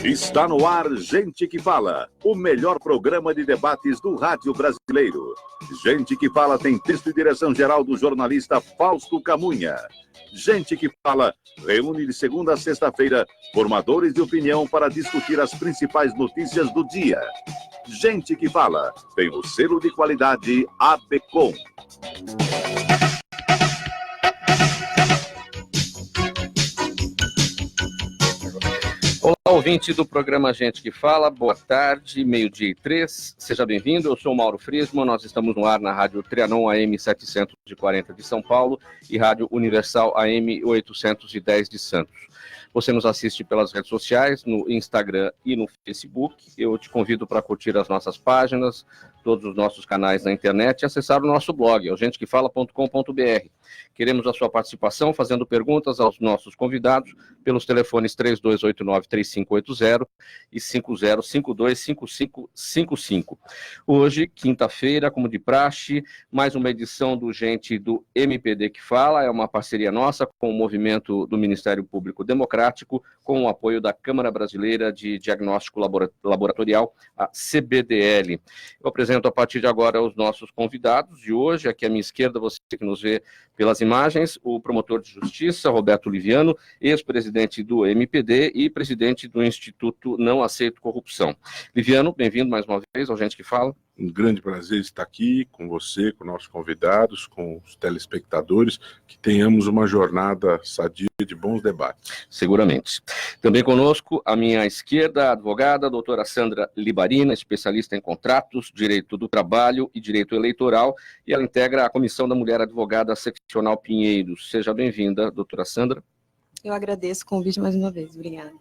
Está no ar Gente que Fala, o melhor programa de debates do rádio brasileiro. Gente que Fala tem texto e direção geral do jornalista Fausto Camunha. Gente que Fala reúne de segunda a sexta-feira formadores de opinião para discutir as principais notícias do dia. Gente que Fala tem o selo de qualidade ABCOM. Olá, ouvinte do programa Gente que Fala, boa tarde, 12:03, seja bem-vindo, eu sou o Mauro Friesman, nós estamos no ar na Rádio Trianon AM 740 de São Paulo e Rádio Universal AM 810 de Santos. Você nos assiste pelas redes sociais, no Instagram e no Facebook. Eu te convido para curtir as nossas páginas, todos os nossos canais na internet e acessar o nosso blog, gentequefala.com.br. Queremos a sua participação, fazendo perguntas aos nossos convidados pelos telefones 3289-3580 e 5052-5555. Hoje, quinta-feira, como de praxe, mais uma edição do Gente do MPD que Fala. É uma parceria nossa com o movimento do Ministério Público Democrático, com o apoio da Câmara Brasileira de Diagnóstico Laboratorial, a CBDL. Eu apresento a partir de agora os nossos convidados de hoje. Aqui à minha esquerda, você que nos vê pelas imagens, o promotor de justiça, Roberto Liviano, ex-presidente do MPD e presidente do Instituto Não Aceito Corrupção. Liviano, bem-vindo mais uma vez ao Gente que Fala. Um grande prazer estar aqui com você, com nossos convidados, com os telespectadores, que tenhamos uma jornada sadia de bons debates. Seguramente. Também conosco, à minha esquerda, a advogada, a doutora Sandra Libarina, especialista em contratos, direito do trabalho e direito eleitoral, e ela integra a Comissão da Mulher Advogada Seccional Pinheiros. Seja bem-vinda, doutora Sandra. Eu agradeço o convite mais uma vez, obrigada.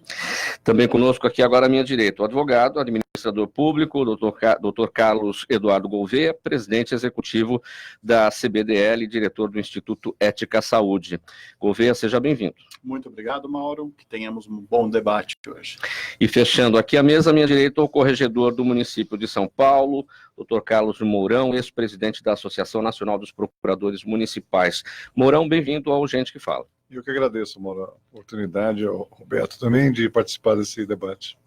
Também conosco aqui agora à minha direita, o advogado, administrador público, doutor Carlos Eduardo Gouveia, presidente executivo da CBDL, diretor do Instituto Ética Saúde. Gouveia, seja bem-vindo. Muito obrigado, Mauro, que tenhamos um bom debate hoje. E fechando aqui a mesa, à minha direita, o corregedor do município de São Paulo, doutor Carlos Mourão, ex-presidente da Associação Nacional dos Procuradores Municipais. Mourão, bem-vindo ao Gente que Fala. Eu que agradeço, Mauro, a oportunidade, ao Roberto também, de participar desse debate.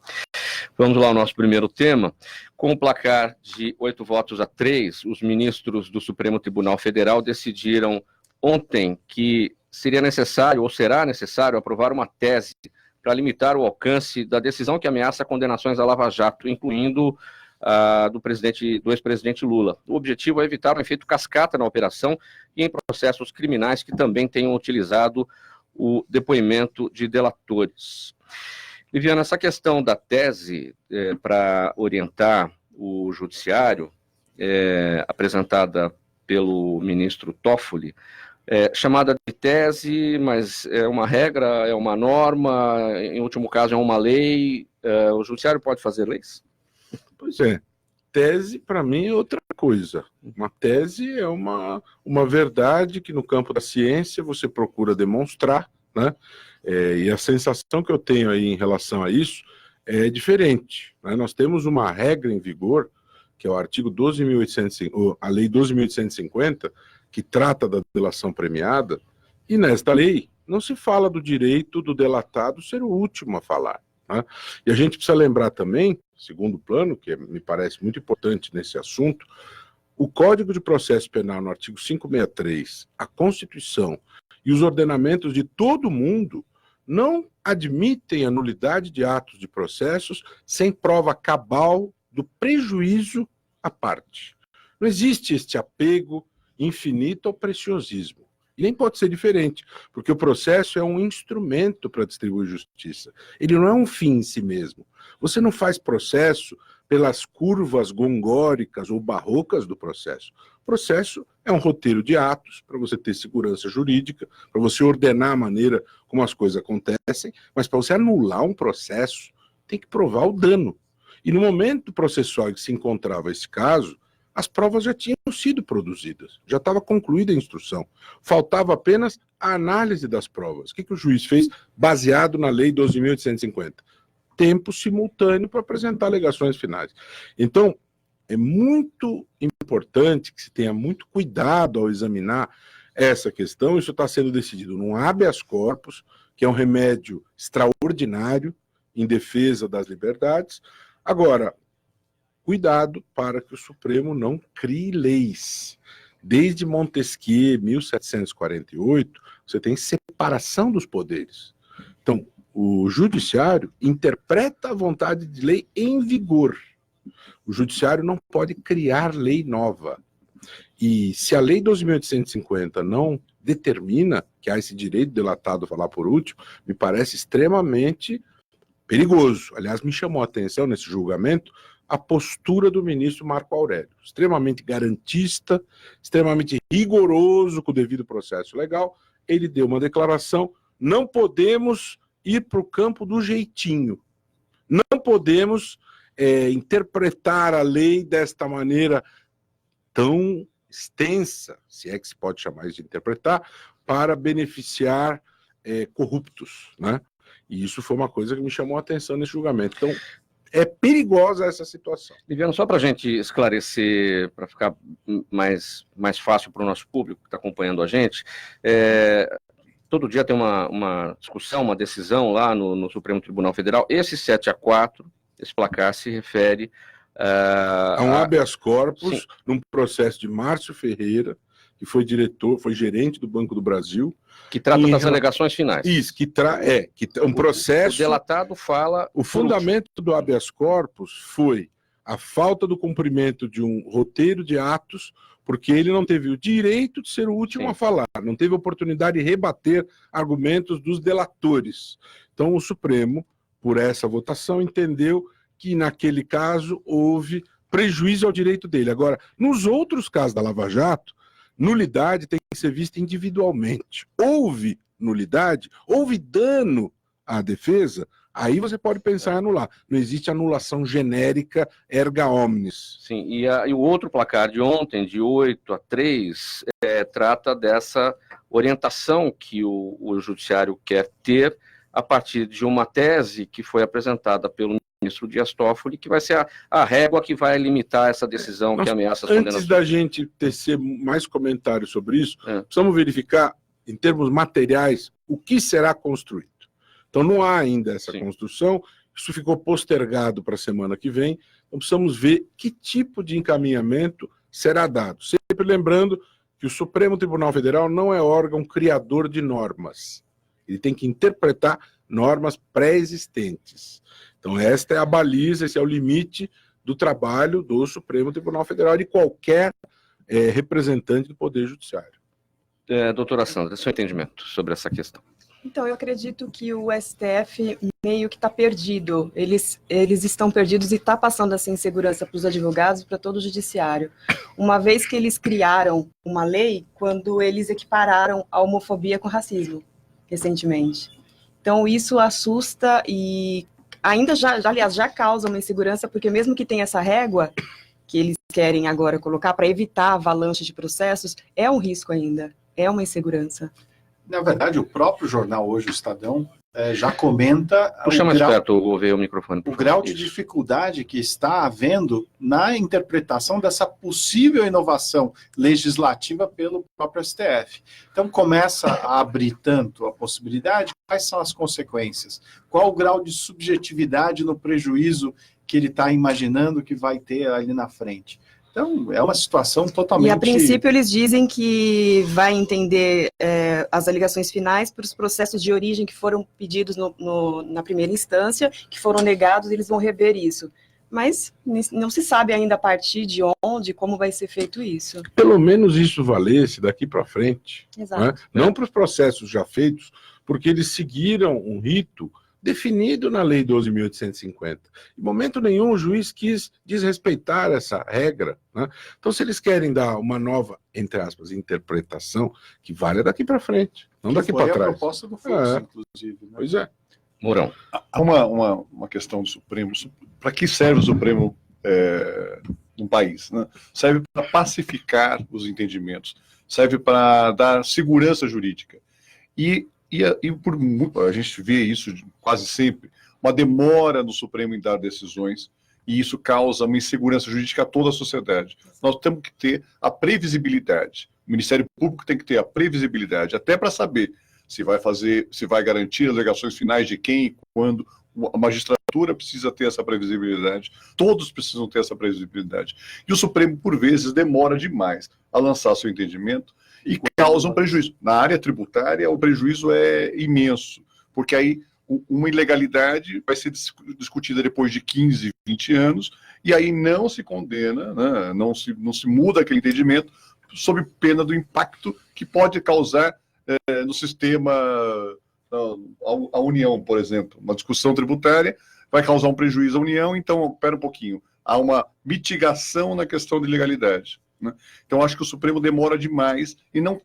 Vamos lá ao nosso primeiro tema. Com o placar de 8-3, os ministros do Supremo Tribunal Federal decidiram ontem que seria necessário, ou será necessário, aprovar uma tese para limitar o alcance da decisão que ameaça condenações à Lava Jato, incluindo do ex-presidente Lula. O objetivo é evitar um efeito cascata na operação e em processos criminais que também tenham utilizado o depoimento de delatores. Liviana, essa questão da tese para orientar o judiciário, apresentada pelo ministro Toffoli, chamada de tese, mas é uma regra, é uma norma, em último caso é uma lei, o judiciário pode fazer leis? Pois é, tese para mim é outra coisa. Uma tese é uma verdade que no campo da ciência você procura demonstrar, né? E a sensação que eu tenho aí em relação a isso é diferente, né? Nós temos uma regra em vigor, que é o artigo 12.850, a lei 12.850, que trata da delação premiada, e nesta lei não se fala do direito do delatado ser o último a falar, né? E a gente precisa lembrar também, segundo plano, que me parece muito importante nesse assunto, o Código de Processo Penal, no artigo 563, a Constituição e os ordenamentos de todo mundo não admitem a nulidade de atos de processos sem prova cabal do prejuízo à parte. Não existe este apego infinito ao preciosismo. E nem pode ser diferente, porque o processo é um instrumento para distribuir justiça. Ele não é um fim em si mesmo. Você não faz processo pelas curvas gongóricas ou barrocas do processo. O processo é um roteiro de atos para você ter segurança jurídica, para você ordenar a maneira como as coisas acontecem, mas para você anular um processo, tem que provar o dano. E no momento processual em que se encontrava esse caso, as provas já tinham sido produzidas, já estava concluída a instrução. Faltava apenas a análise das provas. O que o juiz fez baseado na lei 12.850? Tempo simultâneo para apresentar alegações finais. Então, é muito importante que se tenha muito cuidado ao examinar essa questão. Isso está sendo decidido num habeas corpus, que é um remédio extraordinário, em defesa das liberdades. Agora, cuidado para que o Supremo não crie leis. Desde Montesquieu, 1748, você tem separação dos poderes. Então, o judiciário interpreta a vontade de lei em vigor. O judiciário não pode criar lei nova. E se a Lei 12.850 não determina que há esse direito delatado a falar por último, me parece extremamente perigoso. Aliás, me chamou a atenção nesse julgamento a postura do ministro Marco Aurélio, extremamente garantista, extremamente rigoroso com o devido processo legal. Ele deu uma declaração: não podemos ir para o campo do jeitinho, não podemos interpretar a lei desta maneira tão extensa, se é que se pode chamar isso de interpretar, para beneficiar corruptos, né? E isso foi uma coisa que me chamou a atenção nesse julgamento. Então, é perigosa essa situação. Liviano, só para a gente esclarecer, para ficar mais fácil para o nosso público que está acompanhando a gente, todo dia tem uma discussão, uma decisão lá no Supremo Tribunal Federal. Esse 7-4, esse placar se refere a um habeas corpus, sim, num processo de Márcio Ferreira, que foi gerente do Banco do Brasil. Que trata das alegações finais. Isso, um processo... O delatado fala... O fundamento do habeas corpus foi a falta do cumprimento de um roteiro de atos, porque ele não teve o direito de ser o último a falar, não teve oportunidade de rebater argumentos dos delatores. Então, o Supremo, por essa votação, entendeu que, naquele caso, houve prejuízo ao direito dele. Agora, nos outros casos da Lava Jato, nulidade tem que ser vista individualmente. Houve nulidade, houve dano à defesa, aí você pode pensar em anular. Não existe anulação genérica erga omnes. Sim, e o outro placar de ontem, de 8-3, trata dessa orientação que o judiciário quer ter a partir de uma tese que foi apresentada pelo ministro Dias Toffoli, que vai ser a régua que vai limitar essa decisão que ameaça as condenações. Antes da gente tecer mais comentários sobre isso, precisamos verificar, em termos materiais, o que será construído. Então, não há ainda essa construção, isso ficou postergado para a semana que vem, então precisamos ver que tipo de encaminhamento será dado. Sempre lembrando que o Supremo Tribunal Federal não é órgão criador de normas. Ele tem que interpretar normas pré-existentes. Então, esta é a baliza, esse é o limite do trabalho do Supremo Tribunal Federal e de qualquer representante do Poder Judiciário. Doutora Sandra, seu entendimento sobre essa questão? Então, eu acredito que o STF meio que está perdido. Eles estão perdidos e está passando essa insegurança para os advogados e para todo o judiciário. Uma vez que eles criaram uma lei quando eles equipararam a homofobia com racismo, recentemente. Então, isso assusta e ainda já causa uma insegurança, porque mesmo que tenha essa régua que eles querem agora colocar para evitar a avalanche de processos, é um risco ainda, é uma insegurança. Na verdade, o próprio jornal hoje, o Estadão, já comenta Puxa mais perto, vou ver o microfone. O grau de dificuldade que está havendo na interpretação dessa possível inovação legislativa pelo próprio STF. Então, começa a abrir tanto a possibilidade, quais são as consequências? Qual o grau de subjetividade no prejuízo que ele está imaginando que vai ter ali na frente? Então, é uma situação totalmente... E, a princípio, eles dizem que vai entender as alegações finais para os processos de origem que foram pedidos na primeira instância, que foram negados, eles vão rever isso. Mas não se sabe ainda a partir de onde, como vai ser feito isso. Pelo menos isso valesse daqui para frente. Exato. Né? Não para os processos já feitos, porque eles seguiram um rito definido na Lei 12.850. Em momento nenhum o juiz quis desrespeitar essa regra. Né? Então, se eles querem dar uma nova, entre aspas, interpretação, que vale daqui para frente, não daqui para trás. Foi a proposta do Fluxo, inclusive. Né? Pois é. Mourão. Há uma questão do Supremo. Para que serve o Supremo no país? Né? Serve para pacificar os entendimentos, serve para dar segurança jurídica. E a gente vê isso quase sempre, uma demora no Supremo em dar decisões, e isso causa uma insegurança jurídica a toda a sociedade. Nós temos que ter a previsibilidade. O Ministério Público tem que ter a previsibilidade, até para saber se vai garantir as alegações finais de quem e quando, a magistratura precisa ter essa previsibilidade, todos precisam ter essa previsibilidade. E o Supremo, por vezes, demora demais a lançar seu entendimento e causa um prejuízo. Na área tributária, o prejuízo é imenso, porque aí uma ilegalidade vai ser discutida depois de 15, 20 anos, e aí não se condena, né, não se muda aquele entendimento, sob pena do impacto que pode causar no sistema, a União, por exemplo. Uma discussão tributária vai causar um prejuízo à União, então, espera um pouquinho, há uma mitigação na questão de legalidade. Né? Então, acho que o Supremo demora demais e não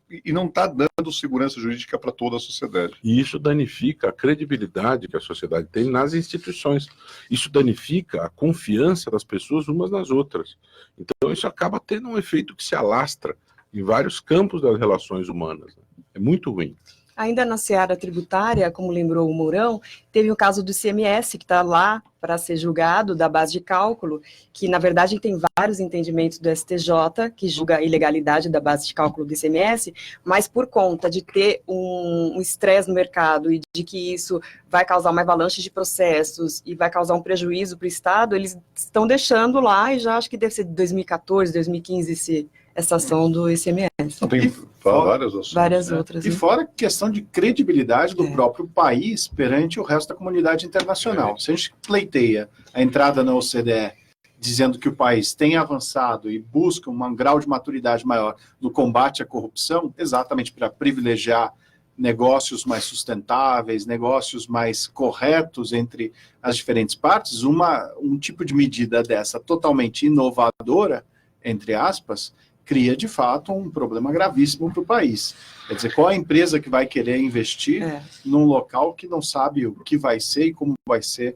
está dando segurança jurídica para toda a sociedade. E isso danifica a credibilidade que a sociedade tem nas instituições. Isso danifica a confiança das pessoas umas nas outras. Então, isso acaba tendo um efeito que se alastra em vários campos das relações humanas. Né? É muito ruim. Ainda na seara tributária, como lembrou o Mourão, teve o caso do ICMS, que está lá para ser julgado, da base de cálculo, que, na verdade, tem vários entendimentos do STJ, que julga a ilegalidade da base de cálculo do ICMS, mas por conta de ter um estresse no mercado e de que isso vai causar uma avalanche de processos e vai causar um prejuízo para o Estado, eles estão deixando lá, e já acho que deve ser de 2014, 2015, essa ação do ICMS. Tem várias ações. Várias outras. E fora a questão de credibilidade do próprio país perante o resto da comunidade internacional. Se a gente pleiteia a entrada na OCDE dizendo que o país tem avançado e busca um grau de maturidade maior no combate à corrupção, exatamente para privilegiar negócios mais sustentáveis, negócios mais corretos entre as diferentes partes, um tipo de medida dessa totalmente inovadora, entre aspas, cria, de fato, um problema gravíssimo para o país. Quer dizer, qual a empresa que vai querer investir num local que não sabe o que vai ser e como vai ser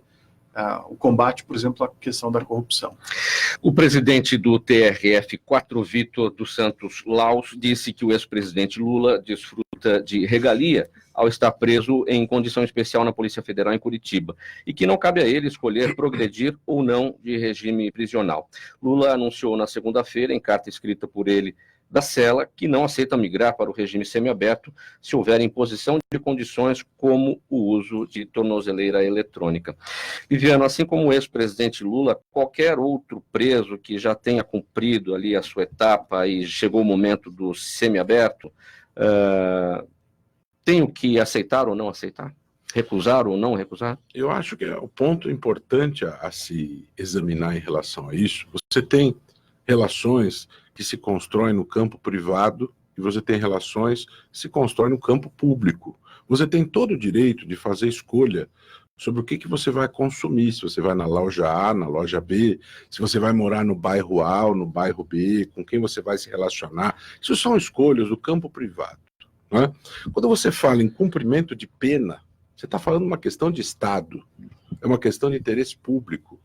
o combate, por exemplo, à questão da corrupção? O presidente do TRF4, Vitor dos Santos Laus, disse que o ex-presidente Lula desfruta de regalia ao estar preso em condição especial na Polícia Federal em Curitiba, e que não cabe a ele escolher progredir ou não de regime prisional. Lula anunciou na segunda-feira, em carta escrita por ele da cela, que não aceita migrar para o regime semiaberto se houver imposição de condições como o uso de tornozeleira eletrônica. Viviano, assim como o ex-presidente Lula, qualquer outro preso que já tenha cumprido ali a sua etapa e chegou o momento do semiaberto, tem o que aceitar ou não aceitar? Recusar ou não recusar? Eu acho que o ponto importante a se examinar em relação a isso, você tem relações que se constroem no campo privado e você tem relações que se constroem no campo público. Você tem todo o direito de fazer escolha sobre o que você vai consumir, se você vai na loja A, na loja B, se você vai morar no bairro A ou no bairro B, com quem você vai se relacionar. Isso são escolhas do campo privado. Né? Quando você fala em cumprimento de pena, você está falando uma questão de Estado, é uma questão de interesse público.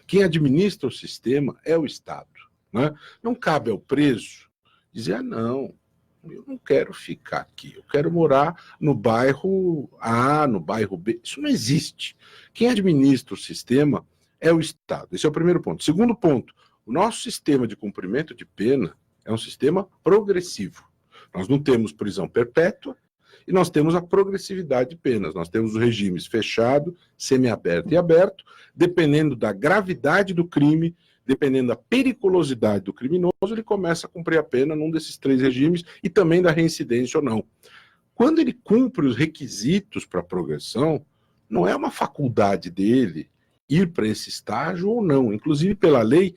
Quem administra o sistema é o Estado. Né? Não cabe ao preso dizer, não, eu não quero ficar aqui, eu quero morar no bairro A, no bairro B. Isso não existe. Quem administra o sistema é o Estado. Esse é o primeiro ponto. Segundo ponto, o nosso sistema de cumprimento de pena é um sistema progressivo. Nós não temos prisão perpétua e nós temos a progressividade de penas. Nós temos os regimes fechado, semiaberto e aberto, dependendo da gravidade do crime, dependendo da periculosidade do criminoso, ele começa a cumprir a pena num desses três regimes e também da reincidência ou não. Quando ele cumpre os requisitos para a progressão, não é uma faculdade dele ir para esse estágio ou não. Inclusive, pela lei,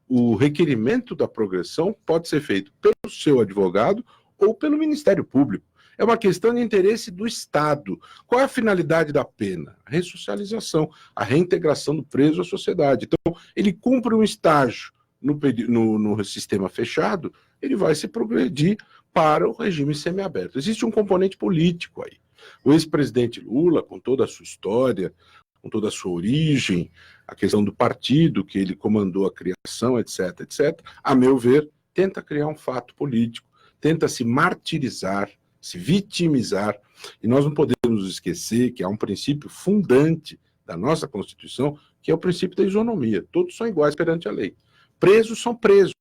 o requerimento da progressão pode ser feito pelo seu advogado ou pelo Ministério Público. É uma questão de interesse do Estado. Qual é a finalidade da pena? A ressocialização, a reintegração do preso à sociedade. Então, ele cumpre um estágio no sistema fechado, ele vai se progredir para o regime semiaberto. Existe um componente político aí. O ex-presidente Lula, com toda a sua história, com toda a sua origem, a questão do partido que ele comandou a criação, etc., etc., a meu ver, tenta criar um fato político, tenta se martirizar, se vitimizar, e nós não podemos esquecer que há um princípio fundante da nossa Constituição, que é o princípio da isonomia. Todos são iguais perante a lei. Presos são presos.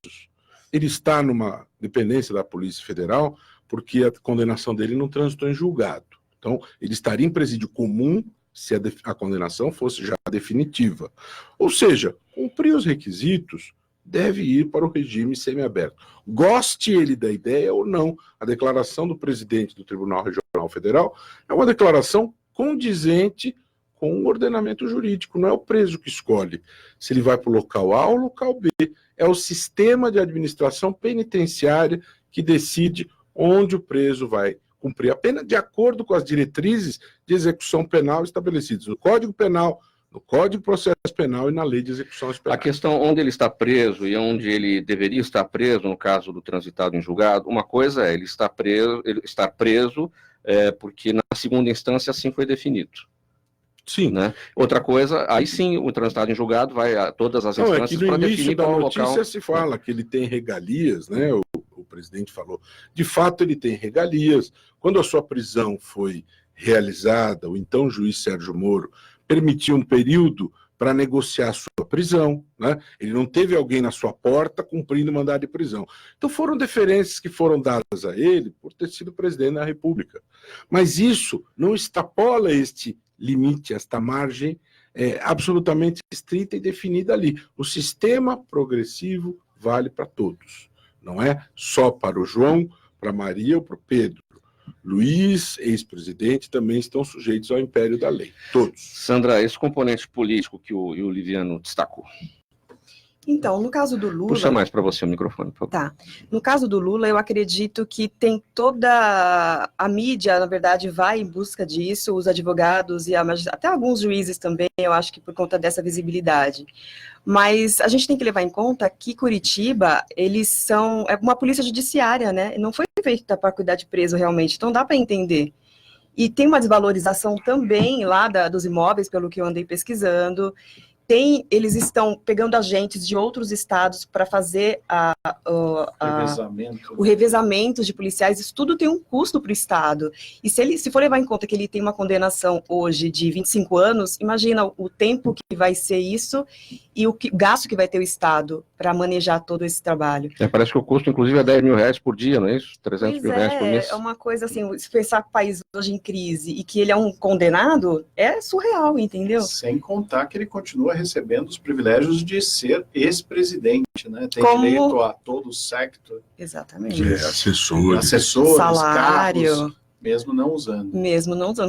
Ele está numa dependência da Polícia Federal porque a condenação dele não transitou em julgado. Então, ele estaria em presídio comum se a condenação fosse já definitiva. Ou seja, cumprir os requisitos, deve ir para o regime semiaberto. Goste ele da ideia ou não, a declaração do presidente do Tribunal Regional Federal é uma declaração condizente com o ordenamento jurídico. Não é o preso que escolhe se ele vai para o local A ou local B. É o sistema de administração penitenciária que decide onde o preso vai cumprir a pena, de acordo com as diretrizes de execução penal estabelecidas no Código Penal, no Código de Processo Penal e na Lei de Execuções Penais. A questão onde ele está preso e onde ele deveria estar preso, no caso do transitado em julgado, uma coisa é ele estar preso porque na segunda instância assim foi definido. Sim. Né? Outra coisa, aí sim o transitado em julgado vai a todas as instâncias para definir qual o local. No início da notícia se fala que ele tem regalias, né? O presidente falou. De fato, ele tem regalias. Quando a sua prisão foi realizada, o então juiz Sérgio Moro permitiu um período para negociar a sua prisão, né? Ele não teve alguém na sua porta cumprindo o mandado de prisão. Então foram deferências que foram dadas a ele por ter sido presidente da República. Mas isso não extrapola este limite, esta margem absolutamente estrita e definida ali. O sistema progressivo vale para todos. Não é só para o João, para a Maria ou para o Pedro. Luiz, ex-presidente, também estão sujeitos ao império da lei. Todos. Sandra, esse componente político que o Liviano destacou. Então, no caso do Lula... Puxa mais para você o microfone, por favor. Tá. No caso do Lula, eu acredito que tem toda a mídia, na verdade, vai em busca disso, os advogados e até alguns juízes também, eu acho que por conta dessa visibilidade. Mas a gente tem que levar em conta que Curitiba, é uma polícia judiciária, né? Não foi feita para cuidar de preso realmente, então dá para entender. E tem uma desvalorização também lá dos imóveis, pelo que eu andei pesquisando. Eles estão pegando agentes de outros estados para fazer o revezamento de policiais. Isso tudo tem um custo para o estado. E se for levar em conta que ele tem uma condenação hoje de 25 anos, imagina o tempo que vai ser isso e o gasto que vai ter o estado para manejar todo esse trabalho. Parece que o custo, inclusive, é R$10 mil por dia, não é isso? 300 mil reais por mês. É uma coisa assim, se pensar que o país hoje em crise e que ele é um condenado, é surreal, entendeu? Sem contar que ele continua recebendo os privilégios de ser ex-presidente, né? Tem direito a todo o sector. Exatamente. Assessores, salário. Cargos, mesmo não usando.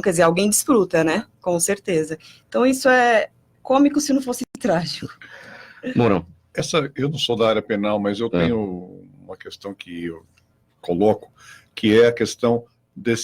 Quer dizer, alguém desfruta, né? Com certeza. Então isso é cômico se não fosse trágico. Mourão. Eu não sou da área penal, mas eu tenho uma questão que eu coloco, que é a questão de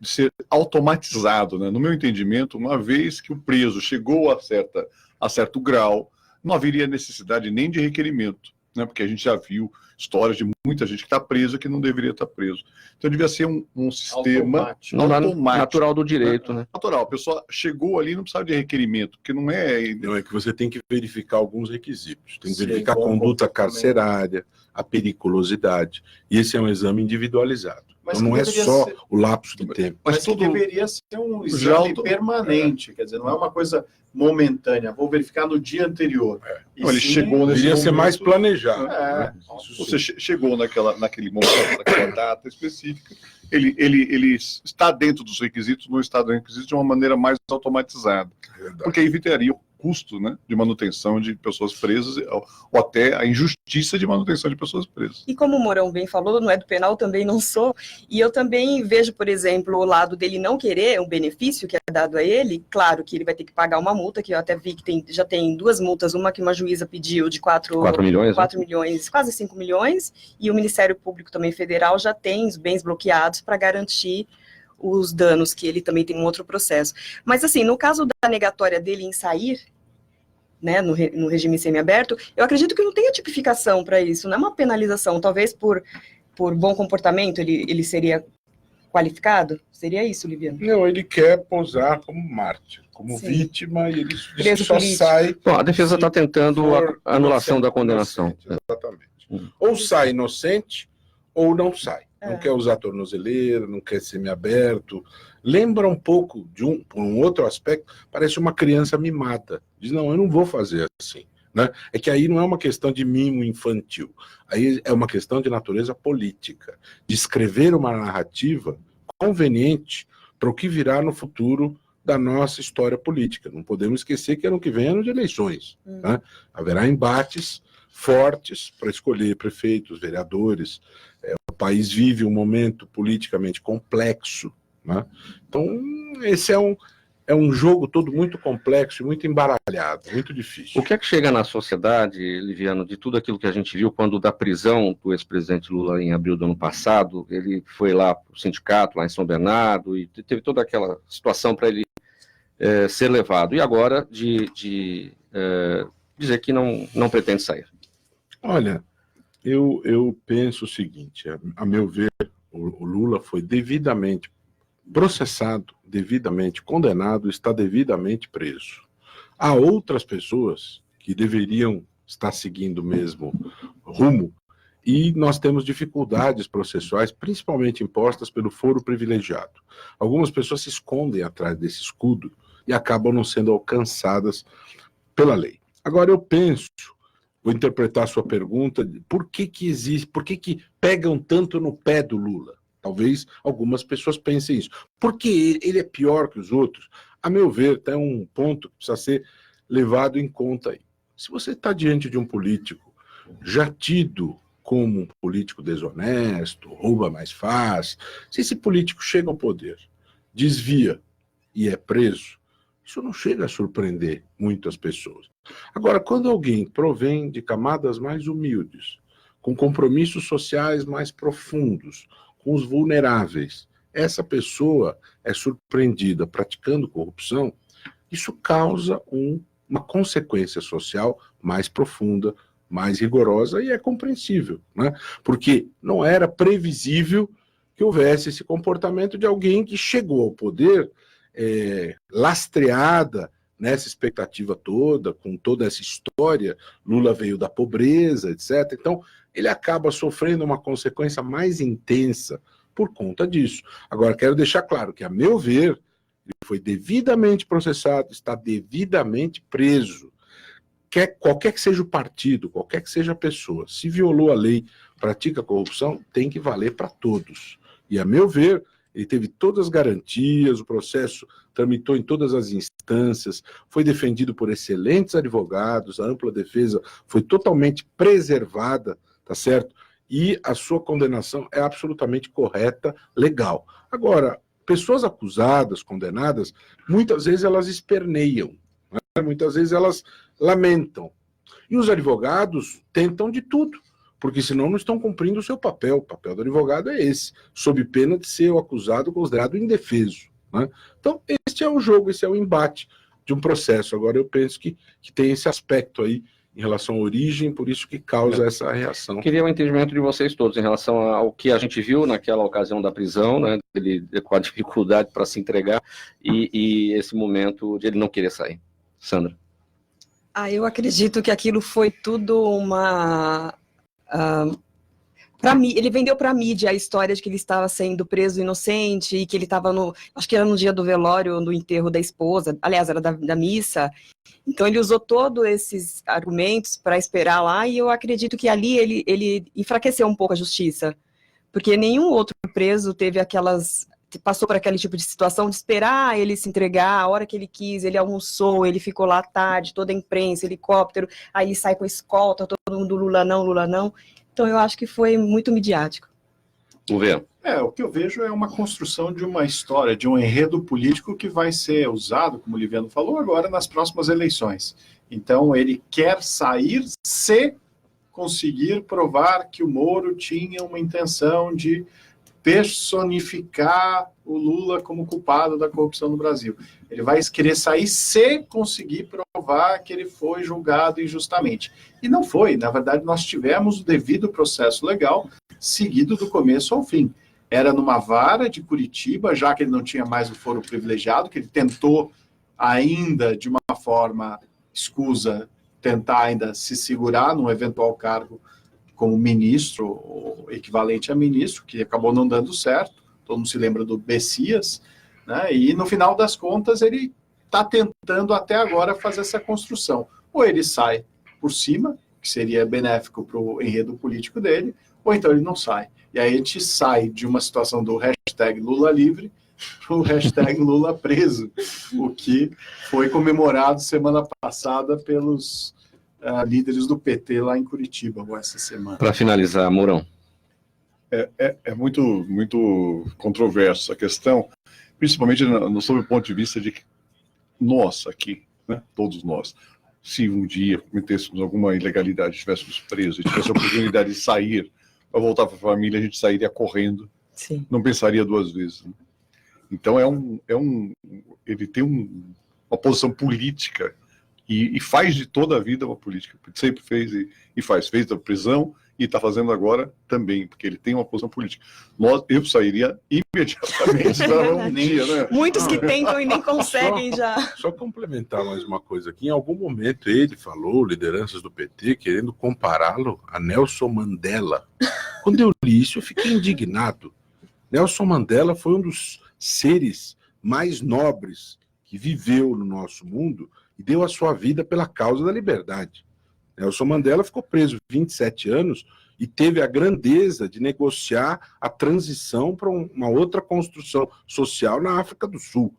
ser automatizado, né? No meu entendimento, uma vez que o preso chegou a certo grau, não haveria necessidade nem de requerimento, né? Porque a gente já viu histórias de muita gente que está presa que não deveria estar preso. Então devia ser um sistema automático. Natural do direito, né? Natural. A pessoa chegou ali e não precisava de requerimento, porque não é... Não, é que você tem que verificar alguns requisitos. Tem que verificar a conduta carcerária, a periculosidade. E esse é um exame individualizado. Mas então não é só o lapso de tempo. Mas tudo deveria ser um exame permanente, quer dizer, não é uma coisa momentânea, vou verificar no dia anterior. Não, ele chegou nesse deveria ser mais planejado. Né? Você chegou naquele momento, naquela data específica, ele está dentro dos requisitos, não está dentro dos requisitos de uma maneira mais automatizada. Porque evitaria o custo, né, de manutenção de pessoas presas, ou até a injustiça de manutenção de pessoas presas. E como o Mourão bem falou, não é do penal, também não sou, e eu também vejo, por exemplo, o lado dele não querer um benefício que é dado a ele. Claro que ele vai ter que pagar uma multa, que eu até vi que já tem 2 multas, uma que uma juíza pediu de 4 milhões, 4 milhões, quase 5 milhões, e o Ministério Público também Federal já tem os bens bloqueados para garantir os danos, que ele também tem um outro processo. Mas assim, no caso da negatória dele em sair, né, no regime semiaberto, eu acredito que não tenha tipificação para isso, não é uma penalização. Talvez por bom comportamento ele seria qualificado? Seria isso, Liviano? Não, ele quer posar como mártir, como vítima, e ele só sai... Bom, a defesa está tentando a anulação da condenação. Exatamente. Ou sai inocente, ou não sai. Não quer usar tornozeleira, não quer semiaberto. Lembra um pouco, por um outro aspecto, parece uma criança mimada. Diz, não, eu não vou fazer assim. Né? É que aí não é uma questão de mimo infantil. Aí é uma questão de natureza política. De escrever uma narrativa conveniente para o que virá no futuro da nossa história política. Não podemos esquecer que ano que vem é ano de eleições. Né? Haverá embates fortes para escolher prefeitos, vereadores. O país vive um momento politicamente complexo. Né? Então, esse é um jogo todo muito complexo e muito embaralhado, muito difícil. O que é que chega na sociedade, Liviano, de tudo aquilo que a gente viu quando da prisão do ex-presidente Lula em abril do ano passado, ele foi lá para o sindicato, lá em São Bernardo, e teve toda aquela situação para ele ser levado. E agora de dizer que não pretende sair. Olha, eu penso o seguinte, a meu ver, o Lula foi devidamente processado, devidamente condenado, está devidamente preso. Há outras pessoas que deveriam estar seguindo o mesmo rumo e nós temos dificuldades processuais, principalmente impostas pelo foro privilegiado. Algumas pessoas se escondem atrás desse escudo e acabam não sendo alcançadas pela lei. Agora eu penso, vou interpretar a sua pergunta, por que pegam tanto no pé do Lula? Talvez algumas pessoas pensem isso. Porque ele é pior que os outros? A meu ver, tem um ponto que precisa ser levado em conta aí. Se você está diante de um político já tido como um político desonesto, rouba mais fácil, se esse político chega ao poder, desvia e é preso, isso não chega a surpreender muitas pessoas. Agora, quando alguém provém de camadas mais humildes, com compromissos sociais mais profundos, com os vulneráveis, essa pessoa é surpreendida praticando corrupção, isso causa uma consequência social mais profunda, mais rigorosa e é compreensível, né? Porque não era previsível que houvesse esse comportamento de alguém que chegou ao poder lastreada nessa expectativa toda, com toda essa história. Lula veio da pobreza, etc. Então, ele acaba sofrendo uma consequência mais intensa por conta disso. Agora, quero deixar claro que, a meu ver, ele foi devidamente processado, está devidamente preso. Qualquer que seja o partido, qualquer que seja a pessoa, se violou a lei, pratica corrupção, tem que valer para todos. E, a meu ver, ele teve todas as garantias, o processo tramitou em todas as instâncias, foi defendido por excelentes advogados, a ampla defesa foi totalmente preservada, tá certo? E a sua condenação é absolutamente correta, legal. Agora, pessoas acusadas, condenadas, muitas vezes elas esperneiam, né? Muitas vezes elas lamentam. E os advogados tentam de tudo, porque senão não estão cumprindo o seu papel. O papel do advogado é esse, sob pena de ser o acusado considerado indefeso, né? Então, este é o jogo, esse é o embate de um processo. Agora, eu penso que tem esse aspecto aí em relação à origem, por isso que causa essa reação. Queria o entendimento de vocês todos em relação ao que a gente viu naquela ocasião da prisão, né, ele com a dificuldade para se entregar, e esse momento de ele não querer sair. Sandra. Eu acredito que aquilo foi tudo uma... ele vendeu para a mídia a história de que ele estava sendo preso inocente e que ele estava acho que era no dia do velório, no enterro da esposa, aliás, era da missa. Então ele usou todos esses argumentos para esperar lá, e eu acredito que ali ele enfraqueceu um pouco a justiça, porque nenhum outro preso passou por aquele tipo de situação de esperar ele se entregar a hora que ele quis. Ele almoçou, ele ficou lá à tarde, toda a imprensa, helicóptero, aí sai com escolta, todo mundo Lula não. Então eu acho que foi muito midiático. Vamos ver. O que eu vejo é uma construção de uma história, de um enredo político que vai ser usado, como o Liviano falou, agora nas próximas eleições. Então ele quer sair se conseguir provar que o Moro tinha uma intenção de personificar o Lula como culpado da corrupção no Brasil. Ele vai querer sair se conseguir provar que ele foi julgado injustamente. E não foi. Na verdade, nós tivemos o devido processo legal seguido do começo ao fim. Era numa vara de Curitiba, já que ele não tinha mais o foro privilegiado, que ele tentou ainda, de uma forma escusa, tentar ainda se segurar num eventual cargo como ministro, ou equivalente a ministro, que acabou não dando certo. Todo mundo se lembra do Bessias, né? E no final das contas ele está tentando até agora fazer essa construção. Ou ele sai por cima, que seria benéfico para o enredo político dele, ou então ele não sai. E aí a gente sai de uma situação do hashtag Lula livre o hashtag Lula preso, o que foi comemorado semana passada pelos líderes do PT lá em Curitiba, essa semana. Para finalizar, Mourão. É muito controverso a questão, principalmente sob o ponto de vista de que nós aqui, né, todos nós, se um dia cometêssemos alguma ilegalidade, estivéssemos presos e tivesse a oportunidade de sair para voltar para a família, a gente sairia correndo. Sim. Não pensaria duas vezes. Né? Então ele tem uma posição política e faz de toda a vida uma política. Sempre fez e faz. Fez da prisão e está fazendo agora também, porque ele tem uma posição política. Eu sairia imediatamente para um dia, né? Muitos que tentam e nem conseguem já. Só complementar mais uma coisa aqui. Em algum momento ele falou, lideranças do PT, querendo compará-lo a Nelson Mandela. Quando eu li isso, eu fiquei indignado. Nelson Mandela foi um dos seres mais nobres que viveu no nosso mundo e deu a sua vida pela causa da liberdade. Nelson Mandela ficou preso 27 anos e teve a grandeza de negociar a transição para uma outra construção social na África do Sul.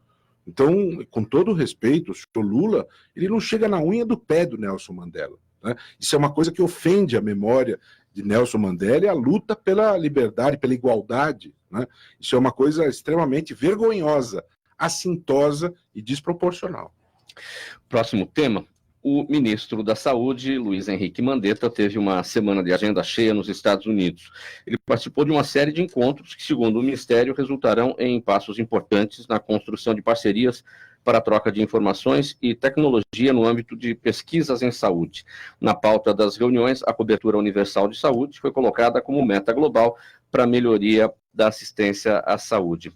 Então, com todo o respeito, o senhor Lula, ele não chega na unha do pé do Nelson Mandela. Né? Isso é uma coisa que ofende a memória de Nelson Mandela e a luta pela liberdade, pela igualdade. Né? Isso é uma coisa extremamente vergonhosa, assintosa e desproporcional. Próximo tema. O ministro da Saúde, Luiz Henrique Mandetta, teve uma semana de agenda cheia nos Estados Unidos. Ele participou de uma série de encontros que, segundo o Ministério, resultarão em passos importantes na construção de parcerias para a troca de informações e tecnologia no âmbito de pesquisas em saúde. Na pauta das reuniões, a cobertura universal de saúde foi colocada como meta global para a melhoria da assistência à saúde.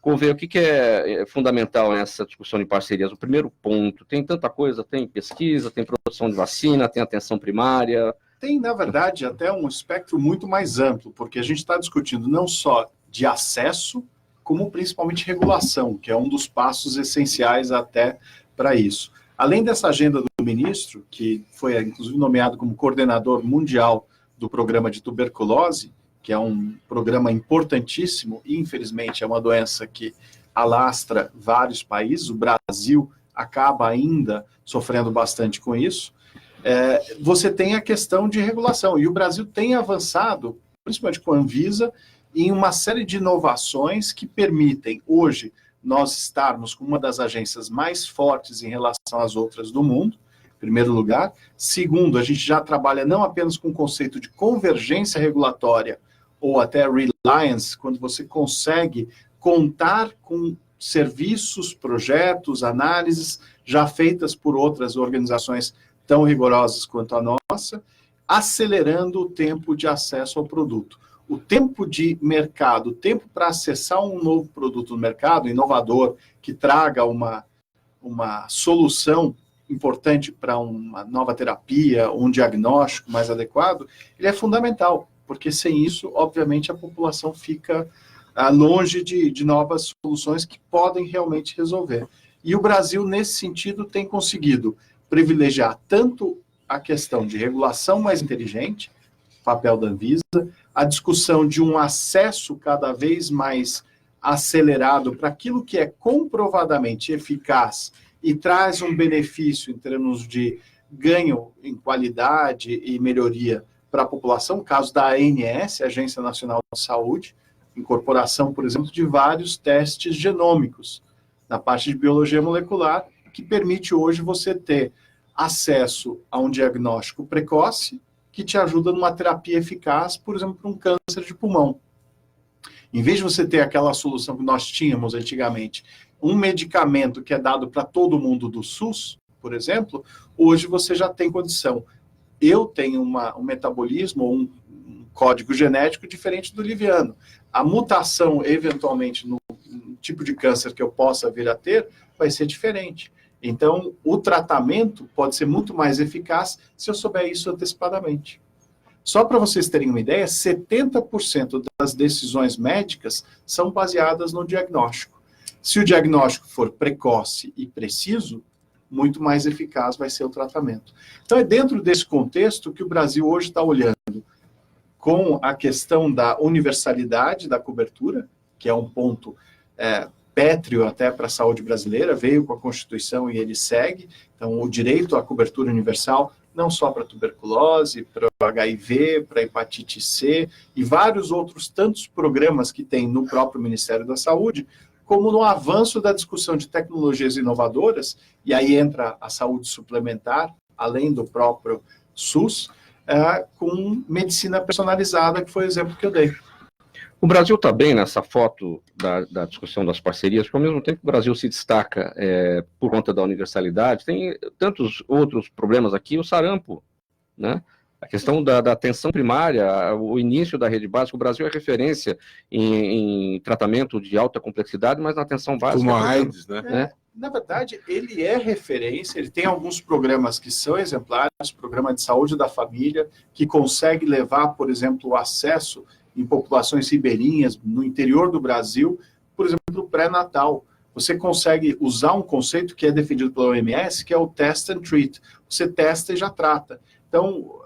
Gouveia, o que é fundamental nessa discussão de parcerias? O primeiro ponto, tem tanta coisa, tem pesquisa, tem produção de vacina, tem atenção primária. Tem, na verdade, até um espectro muito mais amplo, porque a gente está discutindo não só de acesso, como principalmente regulação, que é um dos passos essenciais até para isso. Além dessa agenda do ministro, que foi inclusive nomeado como coordenador mundial do programa de tuberculose, que é um programa importantíssimo e, infelizmente, é uma doença que alastra vários países. O Brasil acaba ainda sofrendo bastante com isso. Você tem a questão de regulação, e o Brasil tem avançado, principalmente com a Anvisa, em uma série de inovações que permitem, hoje, nós estarmos com uma das agências mais fortes em relação às outras do mundo, em primeiro lugar. Segundo, a gente já trabalha não apenas com o conceito de convergência regulatória, ou até reliance, quando você consegue contar com serviços, projetos, análises já feitas por outras organizações tão rigorosas quanto a nossa, acelerando o tempo de acesso ao produto. O tempo de mercado, o tempo para acessar um novo produto no mercado, inovador, que traga uma solução importante para uma nova terapia, um diagnóstico mais adequado, ele é fundamental. Porque sem isso, obviamente, a população fica longe de novas soluções que podem realmente resolver. E o Brasil, nesse sentido, tem conseguido privilegiar tanto a questão de regulação mais inteligente, papel da Anvisa, a discussão de um acesso cada vez mais acelerado para aquilo que é comprovadamente eficaz e traz um benefício em termos de ganho em qualidade e melhoria para a população, caso da ANS, Agência Nacional de Saúde, incorporação, por exemplo, de vários testes genômicos na parte de biologia molecular, que permite hoje você ter acesso a um diagnóstico precoce que te ajuda numa terapia eficaz, por exemplo, para um câncer de pulmão. Em vez de você ter aquela solução que nós tínhamos antigamente, um medicamento que é dado para todo mundo do SUS, por exemplo, hoje você já tem condição. Eu tenho um metabolismo ou um código genético diferente do Liviano. A mutação, eventualmente, no tipo de câncer que eu possa vir a ter, vai ser diferente. Então, o tratamento pode ser muito mais eficaz se eu souber isso antecipadamente. Só para vocês terem uma ideia, 70% das decisões médicas são baseadas no diagnóstico. Se o diagnóstico for precoce e preciso, muito mais eficaz vai ser o tratamento. Então, é dentro desse contexto que o Brasil hoje está olhando com a questão da universalidade da cobertura, que é um ponto pétreo até para a saúde brasileira, veio com a Constituição e ele segue. Então, o direito à cobertura universal, não só para tuberculose, para HIV, para hepatite C e vários outros tantos programas que tem no próprio Ministério da Saúde, como no avanço da discussão de tecnologias inovadoras, e aí entra a saúde suplementar, além do próprio SUS, com medicina personalizada, que foi o exemplo que eu dei. O Brasil está bem nessa foto da discussão das parcerias, porque ao mesmo tempo que o Brasil se destaca por conta da universalidade, tem tantos outros problemas aqui, o sarampo, né? A questão da atenção primária, o início da rede básica, o Brasil é referência em tratamento de alta complexidade, mas na atenção básica... Como a AIDS, né? Na verdade, ele é referência, ele tem alguns programas que são exemplares, programa de saúde da família, que consegue levar, por exemplo, o acesso em populações ribeirinhas, no interior do Brasil, por exemplo, o pré-natal. Você consegue usar um conceito que é defendido pela OMS, que é o test and treat. Você testa e já trata. Então,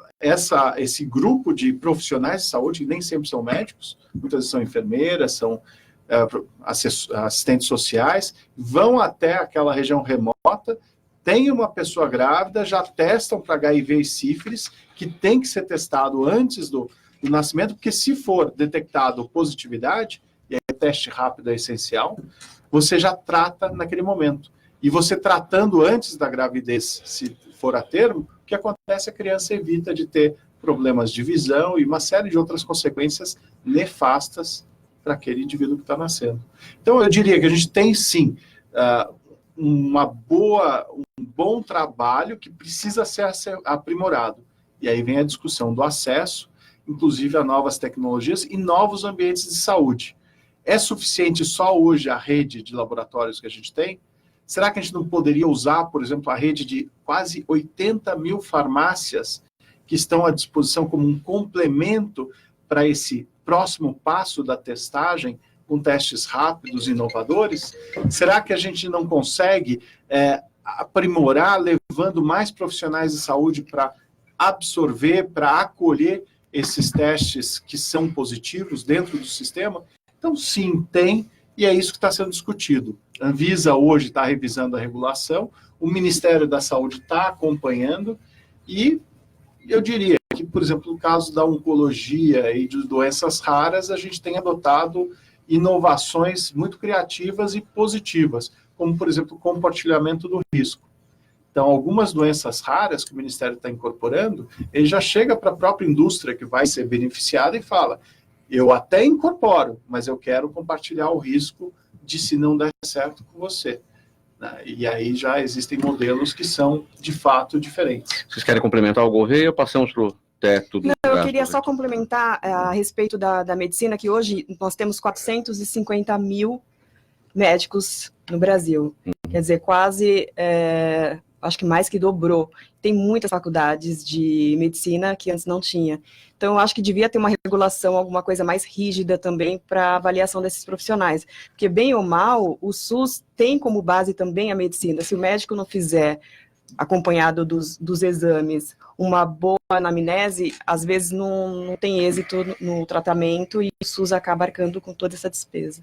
esse grupo de profissionais de saúde, que nem sempre são médicos, muitas vezes são enfermeiras, são assistentes sociais, vão até aquela região remota, tem uma pessoa grávida, já testam para HIV e sífilis, que tem que ser testado antes do nascimento, porque se for detectado positividade, e aí teste rápido é essencial, você já trata naquele momento. E você tratando antes da gravidez, se for a termo, o que acontece? A criança evita de ter problemas de visão e uma série de outras consequências nefastas para aquele indivíduo que está nascendo. Então, eu diria que a gente tem, sim, um bom trabalho que precisa ser aprimorado. E aí vem a discussão do acesso, inclusive a novas tecnologias e novos ambientes de saúde. É suficiente só hoje a rede de laboratórios que a gente tem? Será que a gente não poderia usar, por exemplo, a rede de quase 80 mil farmácias que estão à disposição como um complemento para esse próximo passo da testagem, com testes rápidos e inovadores? Será que a gente não consegue aprimorar, levando mais profissionais de saúde para absorver, para acolher esses testes que são positivos dentro do sistema? Então, sim, tem, e é isso que está sendo discutido. A Anvisa hoje está revisando a regulação, o Ministério da Saúde está acompanhando, e eu diria que, por exemplo, no caso da oncologia e de doenças raras, a gente tem adotado inovações muito criativas e positivas, como, por exemplo, o compartilhamento do risco. Então, algumas doenças raras que o Ministério está incorporando, ele já chega para a própria indústria que vai ser beneficiada e fala: eu até incorporo, mas eu quero compartilhar o risco de se não der certo com você. E aí já existem modelos que são, de fato, diferentes. Vocês querem complementar o Gouveia ou passamos para o teto do... Não, eu queria só complementar a respeito da medicina, que hoje nós temos 450 mil médicos no Brasil. Quer dizer, quase, acho que mais que dobrou. Tem muitas faculdades de medicina que antes não tinha. Então, eu acho que devia ter uma regulação, alguma coisa mais rígida também para avaliação desses profissionais. Porque, bem ou mal, o SUS tem como base também a medicina. Se o médico não fizer, acompanhado dos exames, uma boa anamnese, às vezes não tem êxito no tratamento e o SUS acaba arcando com toda essa despesa.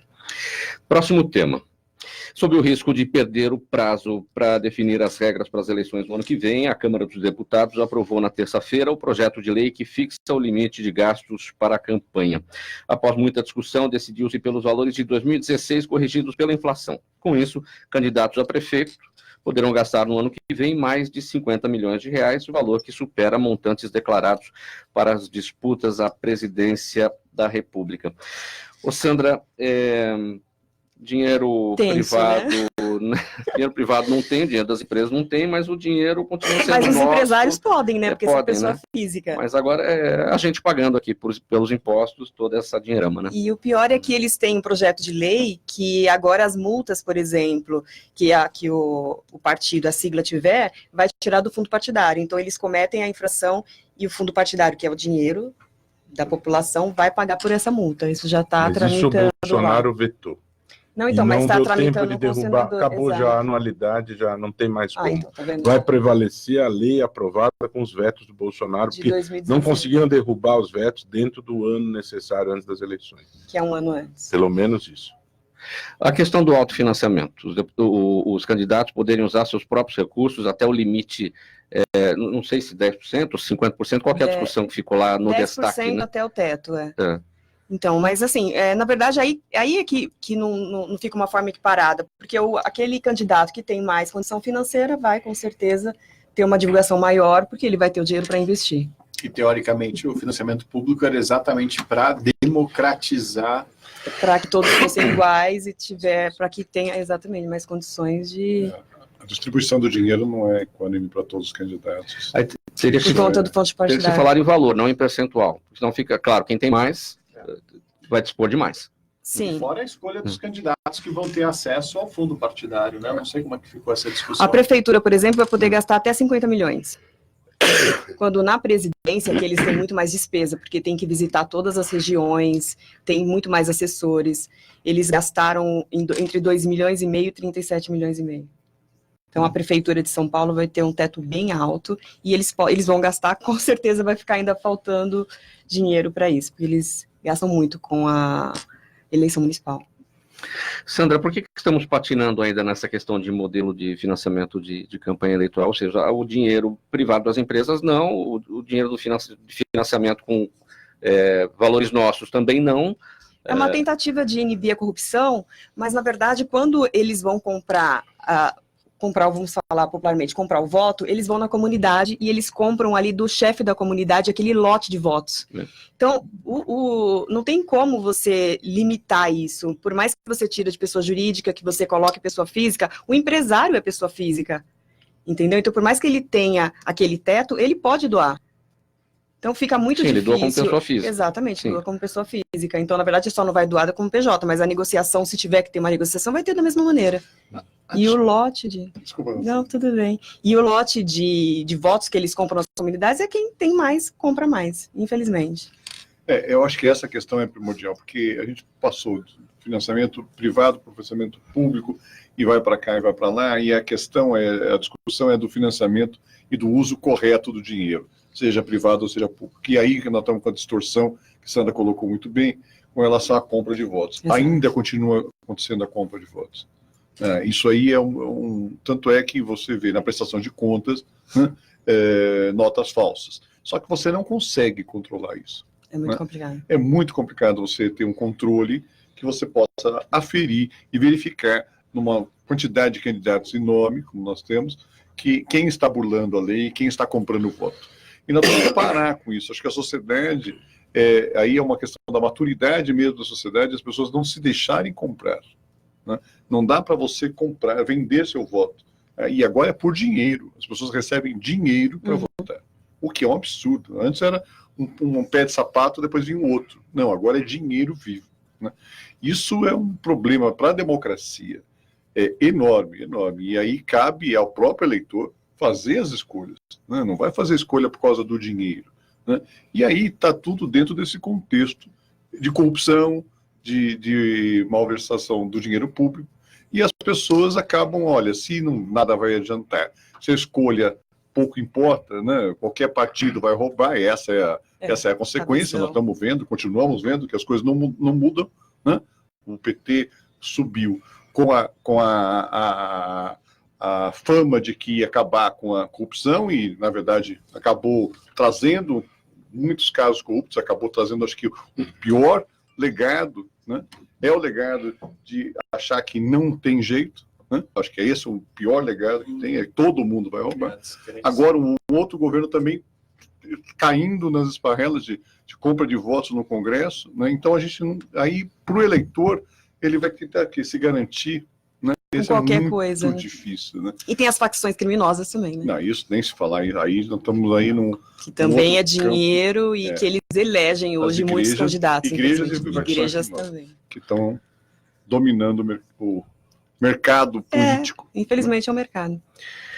Próximo tema. Sob o risco de perder o prazo para definir as regras para as eleições do ano que vem, a Câmara dos Deputados aprovou na terça-feira o projeto de lei que fixa o limite de gastos para a campanha. Após muita discussão, decidiu-se pelos valores de 2016 corrigidos pela inflação. Com isso, candidatos a prefeito poderão gastar no ano que vem mais de 50 milhões de reais, valor que supera montantes declarados para as disputas à presidência da República. Ô Sandra, dinheiro privado, né? Dinheiro privado não tem, dinheiro das empresas não tem, mas o dinheiro continua sendo Mas os nosso, empresários podem, né? Porque podem, são pessoa né? física. Mas agora é a gente pagando aqui pelos impostos toda essa dinheirama, né? E o pior é que eles têm um projeto de lei que agora as multas, por exemplo, que o partido, a sigla tiver, vai tirar do fundo partidário. Então eles cometem a infração e o fundo partidário, que é o dinheiro da população, vai pagar por essa multa. Isso já está tramitando. Isso o Bolsonaro vetou. Não, então, mas está tramitando tempo de derrubar, acabou exato. já a anualidade, já não tem mais como. Então, tá vendo? Vai prevalecer a lei aprovada com os vetos do Bolsonaro, De porque 2016. não conseguiram derrubar os vetos dentro do ano necessário antes das eleições. Que é um ano antes. Pelo menos isso. A questão do autofinanciamento. Os candidatos poderem usar seus próprios recursos até o limite, não sei se 10% ou 50%, qual que é a discussão que ficou lá no 10% destaque, né? até o teto, Então, mas assim, na verdade, aí é que não fica uma forma equiparada, porque aquele candidato que tem mais condição financeira vai, com certeza, ter uma divulgação maior, porque ele vai ter o dinheiro para investir. E, teoricamente, o financiamento público era exatamente para democratizar. Para que todos fossem iguais e para que tenha exatamente mais condições de... A distribuição do dinheiro não é equânime para todos os candidatos. Aí teria que, Por conta do fonte teria que partidário. se falar em valor, não em percentual. Senão fica claro, quem tem mais vai dispor de mais. Sim. Fora a escolha dos candidatos que vão ter acesso ao fundo partidário, né? Eu não sei como é que ficou essa discussão. A prefeitura, por exemplo, vai poder gastar até 50 milhões. Quando na presidência, que eles têm muito mais despesa, porque tem que visitar todas as regiões, tem muito mais assessores, eles gastaram entre 2 milhões e meio e 37 milhões e meio. Então, a Prefeitura de São Paulo vai ter um teto bem alto e eles vão gastar, com certeza vai ficar ainda faltando dinheiro para isso, porque eles gastam muito com a eleição municipal. Sandra, por que estamos patinando ainda nessa questão de modelo de financiamento de campanha eleitoral? Ou seja, o dinheiro privado das empresas não, o dinheiro de financiamento com valores nossos também não. É uma tentativa de inibir a corrupção, mas, na verdade, quando eles vão comprar, vamos falar popularmente, comprar o voto, eles vão na comunidade e eles compram ali do chefe da comunidade aquele lote de votos. Então, não tem como você limitar isso. Por mais que você tire de pessoa jurídica, que você coloque pessoa física, o empresário é pessoa física, entendeu? Então, por mais que ele tenha aquele teto, ele pode doar. Então fica muito difícil. Ele doa como pessoa física. Exatamente, doa como pessoa física. Então, na verdade, só não vai doar como PJ, mas a negociação, se tiver que ter uma negociação, vai ter da mesma maneira. E o lote de... Desculpa. Não, tudo bem. E o lote de votos que eles compram nas comunidades é quem tem mais, compra mais, infelizmente. Eu acho que essa questão é primordial, porque a gente passou de financiamento privado para financiamento público, e vai para cá e vai para lá, e a discussão é do financiamento e do uso correto do dinheiro, seja privado ou seja público. E aí que nós estamos com a distorção, que Sandra colocou muito bem, com relação à compra de votos. Exato. Ainda continua acontecendo a compra de votos. Isso aí tanto é que você vê na prestação de contas, né, notas falsas. Só que você não consegue controlar isso. É muito complicado. É muito complicado você ter um controle que você possa aferir e verificar numa quantidade de candidatos enorme, como nós temos, que quem está burlando a lei, quem está comprando o voto. E nós temos que parar com isso. Acho que a sociedade, aí é uma questão da maturidade mesmo da sociedade, as pessoas não se deixarem comprar. Né? Não dá para você comprar, vender seu voto. E agora é por dinheiro. As pessoas recebem dinheiro para votar. O que é um absurdo. Antes era um pé de sapato, depois vinha um outro. Não, agora é dinheiro vivo. Né? Isso é um problema para a democracia. É enorme, enorme. E aí cabe ao próprio eleitor fazer as escolhas. Né? Não vai fazer escolha por causa do dinheiro. Né? E aí está tudo dentro desse contexto de corrupção, de malversação do dinheiro público, e as pessoas acabam, olha, se nada vai adiantar, se a escolha pouco importa, né? Qualquer partido vai roubar, e essa é a consequência, nós estamos vendo, continuamos vendo que as coisas não mudam, né? O PT subiu com a fama de que ia acabar com a corrupção e, na verdade, acabou trazendo muitos casos corruptos, acabou trazendo, acho que, o pior legado, né? É o legado de achar que não tem jeito, né? Acho que esse é o pior legado que tem, todo mundo vai roubar. Agora, um outro governo também caindo nas esparrelas de compra de votos no Congresso, né? Então a gente aí para o eleitor ele vai tentar se garantir, né? Esse qualquer é muito coisa, né? difícil, né? E tem as facções criminosas também, né? Não, isso nem se falar, aí nós estamos aí num que também é campo, dinheiro e que eles elegem hoje muitos candidatos. Igrejas também. Que estão dominando o mercado político. Infelizmente é o mercado.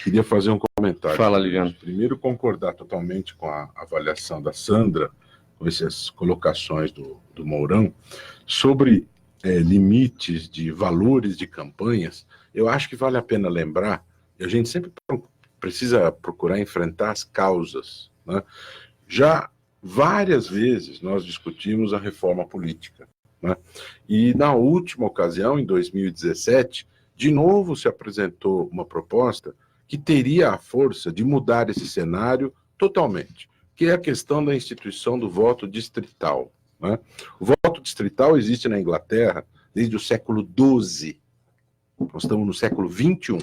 Queria fazer um comentário. Fala, Liliano. Primeiro, concordar totalmente com a avaliação da Sandra, com essas colocações do Mourão, sobre limites de valores de campanhas. Eu acho que vale a pena lembrar, e a gente sempre precisa procurar enfrentar as causas, né? Já várias vezes nós discutimos a reforma política, né? E na última ocasião, em 2017, de novo se apresentou uma proposta que teria a força de mudar esse cenário totalmente, que é a questão da instituição do voto distrital, né? O voto distrital existe na Inglaterra desde o século XII. Nós estamos no século XXI.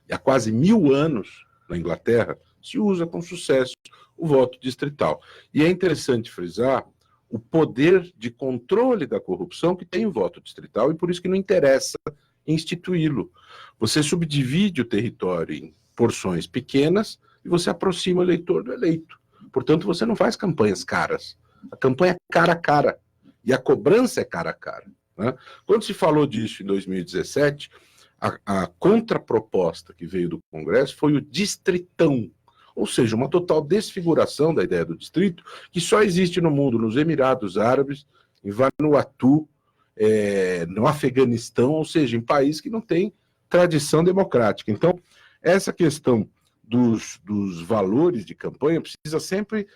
E há quase 1000 anos, na Inglaterra, se usa com sucesso o voto distrital. E é interessante frisar o poder de controle da corrupção que tem o voto distrital, e por isso que não interessa instituí-lo. Você subdivide o território em porções pequenas e você aproxima o eleitor do eleito. Portanto, você não faz campanhas caras. A campanha é cara a cara. E a cobrança é cara a cara, né? Quando se falou disso em 2017, a contraproposta que veio do Congresso foi o distritão, ou seja, uma total desfiguração da ideia do distrito, que só existe no mundo, nos Emirados Árabes, em Vanuatu, no Afeganistão, ou seja, em países que não têm tradição democrática. Então, essa questão dos valores de campanha precisa sempre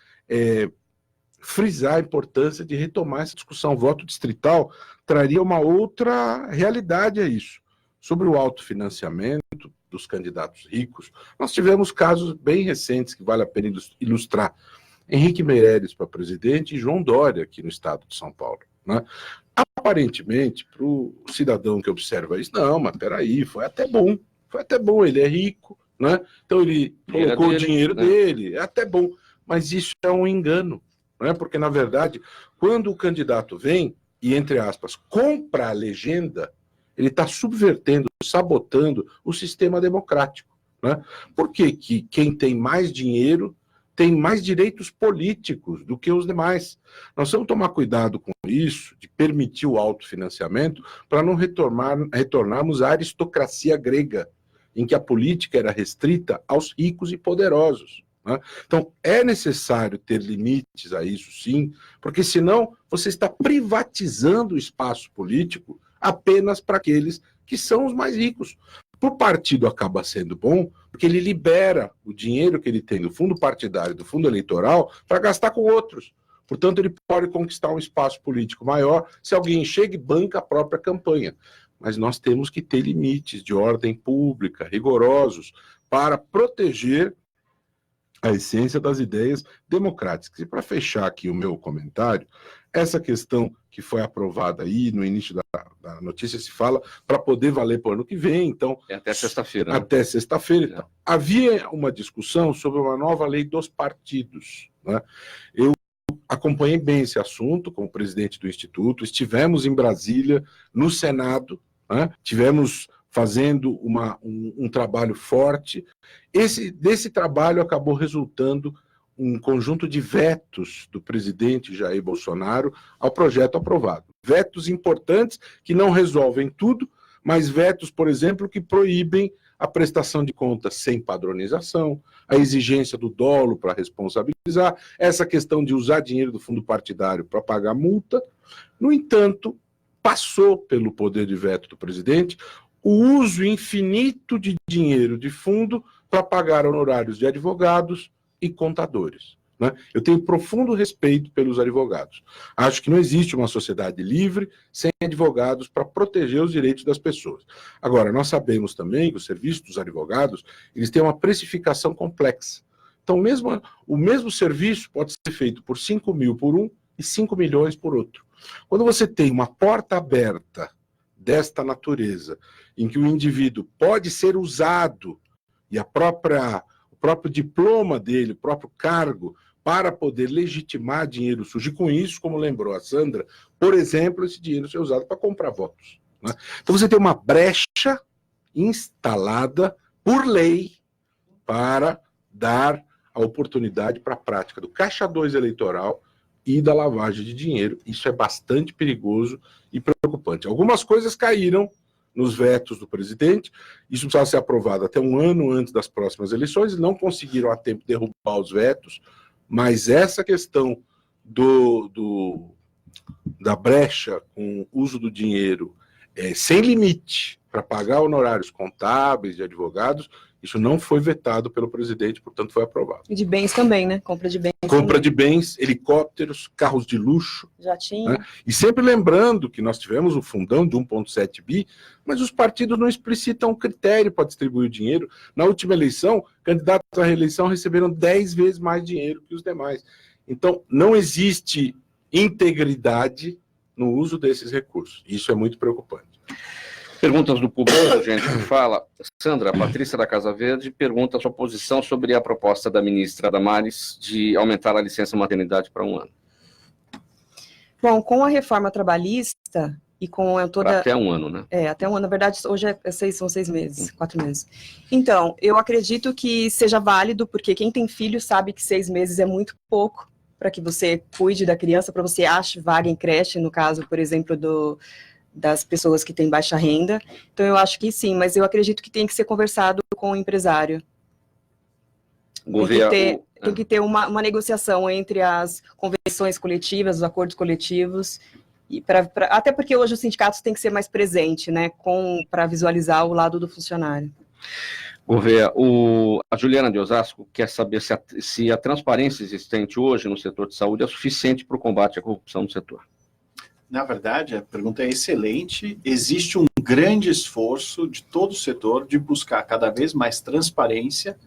frisar a importância de retomar essa discussão. O voto distrital traria uma outra realidade a isso. Sobre o autofinanciamento dos candidatos ricos, nós tivemos casos bem recentes que vale a pena ilustrar. Henrique Meirelles para presidente e João Dória aqui no estado de São Paulo, né? Aparentemente, para o cidadão que observa isso, não, mas peraí, foi até bom, ele é rico, né? Então ele colocou o dinheiro dele, é até bom, mas isso é um engano, né? Porque, na verdade, quando o candidato vem e, entre aspas, compra a legenda, ele está subvertendo, sabotando o sistema democrático, né? Por que quem tem mais dinheiro tem mais direitos políticos do que os demais? Nós vamos tomar cuidado com isso, de permitir o autofinanciamento, para não retornarmos à aristocracia grega, em que a política era restrita aos ricos e poderosos, né? Então, é necessário ter limites a isso, sim, porque senão você está privatizando o espaço político apenas para aqueles que são os mais ricos. Para o partido acaba sendo bom, porque ele libera o dinheiro que ele tem do fundo partidário, do fundo eleitoral, para gastar com outros. Portanto, ele pode conquistar um espaço político maior se alguém chega e banca a própria campanha. Mas nós temos que ter limites de ordem pública, rigorosos, para proteger a essência das ideias democráticas. E para fechar aqui o meu comentário, essa questão que foi aprovada aí no início da notícia se fala para poder valer para o ano que vem, então... É até sexta-feira. Né? Até sexta-feira. Então. Havia uma discussão sobre uma nova lei dos partidos, né? Eu acompanhei bem esse assunto como presidente do Instituto, estivemos em Brasília, no Senado, né? Tivemos fazendo um trabalho forte. Desse trabalho acabou resultando um conjunto de vetos do presidente Jair Bolsonaro ao projeto aprovado. Vetos importantes que não resolvem tudo, mas vetos, por exemplo, que proíbem a prestação de contas sem padronização, a exigência do dolo para responsabilizar, essa questão de usar dinheiro do fundo partidário para pagar multa. No entanto, passou pelo poder de veto do presidente o uso infinito de dinheiro de fundo para pagar honorários de advogados e contadores, né? Eu tenho profundo respeito pelos advogados. Acho que não existe uma sociedade livre sem advogados para proteger os direitos das pessoas. Agora, nós sabemos também que o serviço dos advogados, eles têm uma precificação complexa. Então, o mesmo serviço pode ser feito por 5 mil por um e 5 milhões por outro. Quando você tem uma porta aberta desta natureza, em que o indivíduo pode ser usado e o próprio diploma dele, o próprio cargo, para poder legitimar dinheiro sujo. E com isso, como lembrou a Sandra, por exemplo, esse dinheiro ser usado para comprar votos, né? Então você tem uma brecha instalada por lei para dar a oportunidade para a prática do caixa 2 eleitoral e da lavagem de dinheiro. Isso é bastante perigoso e preocupante. Algumas coisas caíram nos vetos do presidente, isso precisava ser aprovado até um ano antes das próximas eleições, e não conseguiram a tempo derrubar os vetos, mas essa questão da brecha com o uso do dinheiro sem limite para pagar honorários contábeis de advogados, Isso não foi vetado pelo presidente, portanto foi aprovado. E de bens também, né? Compra de bens. Compra também. de bens, helicópteros, carros de luxo. Jatinho. Né? E sempre lembrando que nós tivemos um fundão de 1,7 bi, mas os partidos não explicitam critério para distribuir o dinheiro. Na última eleição, candidatos à reeleição receberam 10 vezes mais dinheiro que os demais. Então, não existe integridade no uso desses recursos. Isso é muito preocupante. Perguntas do público, gente que fala. Sandra, a Patrícia da Casa Verde pergunta a sua posição sobre a proposta da ministra Damares de aumentar a licença maternidade para 1 ano. Bom, com a reforma trabalhista e com toda... Até 1 ano, né? Até 1 ano. Na verdade, hoje são 6 meses, 4 meses. Então, eu acredito que seja válido, porque quem tem filho sabe que 6 meses é muito pouco para que você cuide da criança, para você ache vaga em creche, no caso, por exemplo, das pessoas que têm baixa renda. Então, eu acho que sim, mas eu acredito que tem que ser conversado com o empresário. Tem que ter uma negociação entre as convenções coletivas, os acordos coletivos, e até porque hoje os sindicatos têm que ser mais presentes, né, para visualizar o lado do funcionário. Gouveia, a Juliana de Osasco quer saber se a transparência existente hoje no setor de saúde é suficiente para o combate à corrupção no setor. Na verdade, a pergunta é excelente. Existe um grande esforço de todo o setor de buscar cada vez mais transparência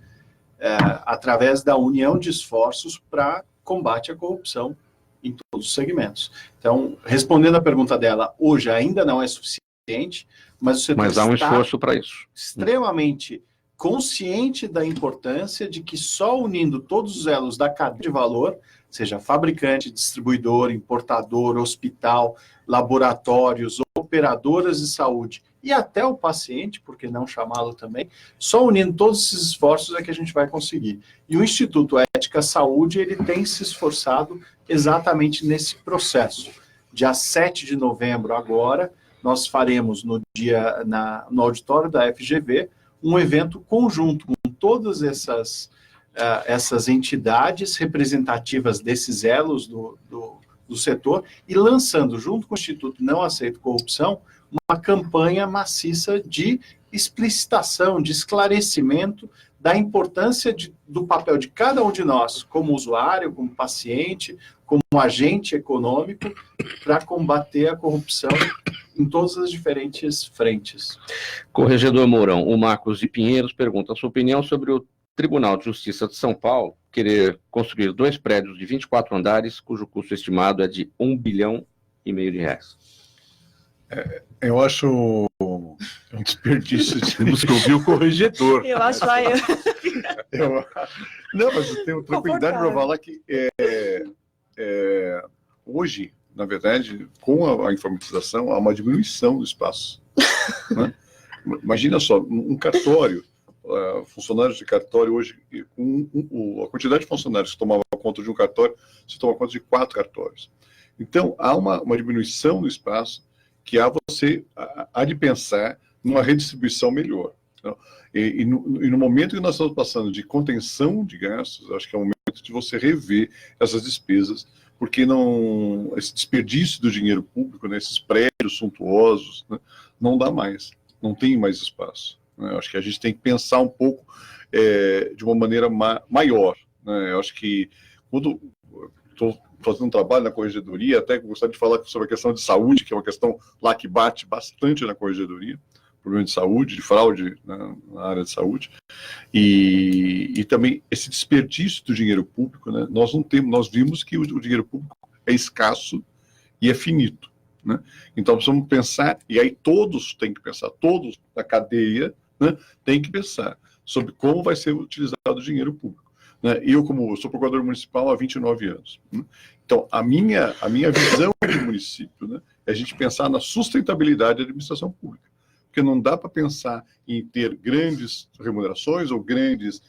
através da união de esforços para combate à corrupção em todos os segmentos. Então, respondendo à pergunta dela, hoje ainda não é suficiente, mas o setor há um esforço para isso. Extremamente consciente da importância de que só unindo todos os elos da cadeia de valor, seja fabricante, distribuidor, importador, hospital, laboratórios, operadoras de saúde e até o paciente, por que não chamá-lo também, só unindo todos esses esforços é que a gente vai conseguir. E o Instituto Ética Saúde, ele tem se esforçado exatamente nesse processo. Dia 7 de novembro agora, nós faremos no auditório da FGV um evento conjunto com todas essas entidades representativas desses elos do setor e lançando, junto com o Instituto Não Aceito Corrupção, uma campanha maciça de explicitação, de esclarecimento da importância do papel de cada um de nós, como usuário, como paciente, como agente econômico, para combater a corrupção em todas as diferentes frentes. Corregedor Mourão, o Marcos de Pinheiros pergunta a sua opinião sobre o Tribunal de Justiça de São Paulo querer construir 2 prédios de 24 andares, cujo custo estimado é de R$1,5 bilhão de reais. Eu acho um desperdício de... Temos que ouvir o corregedor. Eu acho Não, mas eu tenho tranquilidade para falar que hoje, na verdade, com a informatização, há uma diminuição do espaço. Né? Imagina só, um cartório, funcionários de cartório hoje, com a quantidade de funcionários que tomavam conta de um cartório, se toma conta de 4 cartórios. Então, há uma diminuição do espaço que há de pensar numa redistribuição melhor. Então, e no momento que nós estamos passando de contenção de gastos, acho que é o momento de você rever essas despesas, porque esse desperdício do dinheiro público, né, esses prédios suntuosos, né, não dá mais, não tem mais espaço. Né? Acho que a gente tem que pensar um pouco de uma maneira maior. Né? Eu acho que quando estou fazendo um trabalho na corregedoria, até gostaria de falar sobre a questão de saúde, que é uma questão lá que bate bastante na corregedoria, problema de saúde, de fraude na área de saúde, e também esse desperdício do dinheiro público, né? Nós vimos que o dinheiro público é escasso e é finito, né? Então precisamos pensar, e aí todos têm que pensar, todos da cadeia, né, têm que pensar sobre como vai ser utilizado o dinheiro público. Né? Eu sou procurador municipal há 29 anos. Né? Então, a minha visão de município, né, é a gente pensar na sustentabilidade da administração pública. Porque não dá para pensar em ter grandes remunerações ou grandes